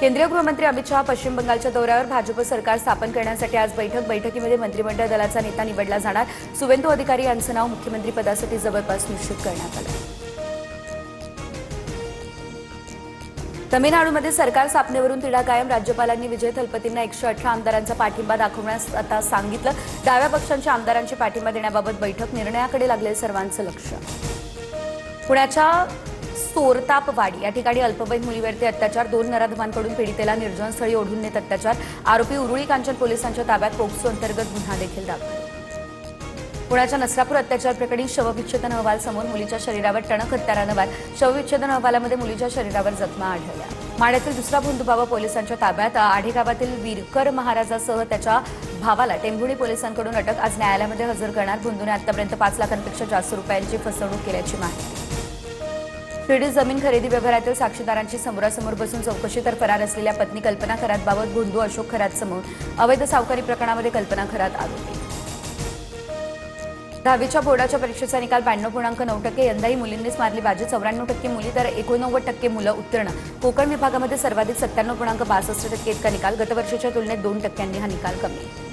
केंद्रीय गृहमंत्री अमित शहा पश्चिम बंगालच्या दौऱ्यावर भाजप सरकार स्थापन करण्यासाठी आज बैठकीमध्ये मंत्रिमंडळ दलाचा नेता निवडला जाणार। सुवेंदू अधिकारी यांचं नाव मुख्यमंत्री पदासाठी जवळपास निश्चित करण्यात आलं। तमिळनाडूमध्ये सरकार स्थापनेवरून तिढा कायम। राज्यपालांनी विजय थलपतींना 118 आमदारांचा पाठिंबा दाखवण्यास आता सांगितलं। डाव्या पक्षांच्या आमदारांची पाठिंबा देण्याबाबत बैठक निर्णयाकडे लागले सर्वांचं लक्ष। पुण्याच्या सोरतापवाडी या ठिकाणी अल्पवयीन मुलीवरती अत्याचार, 2 नराधमांकडून पीडितेला निर्जनस्थळी ओढून नेत अत्याचार, आरोपी उरुळी कांचन पोलिसांच्या ताब्यात, पोक्सो अंतर्गत गुन्हा देखील दाखल। पुण्याच्या नसरापूर अत्याचार प्रकरणी शवविच्छेदन अहवाल समोर, मुलीच्या शरीरावर टणक हत्यारानं वार, शवविच्छेदन अहवालामध्ये मुलीच्या शरीरावर जखमा आढळल्या। माड्यातील दुसरा भोंदूबाबा पोलिसांच्या ताब्यात, आढेगावातील वीरकर महाराजासह त्याच्या भावाला टेंभुर्णी पोलिसांकडून अटक। आज न्यायालयामध्ये हजर करणार। भोंदूने आतापर्यंत 5 लाखांपेक्षा जास्त रुपयांची फसवणूक केल्याची माहिती। शिर्डी जमीन खरेदी व्यवहारातील साक्षीदारांची समोरासमोर बसून चौकशी तर फरार असलेल्या पत्नी कल्पना खरातबाबत भोंदू अशोक खरात समोर, अवैध सावकारी प्रकरणामध्ये कल्पना खरात आरोपी। 10वीच्या बोर्डाच्या परीक्षेचा निकाल 92.9%। यंदाही मुलींनीच मारली बाजी, 94% मुली तर 89% मुलं उत्तीर्ण। कोकण विभागामध्ये सर्वाधिक 97.62% इतका निकाल। गतवर्षीच्या तुलनेत 2% हा निकाल कमी।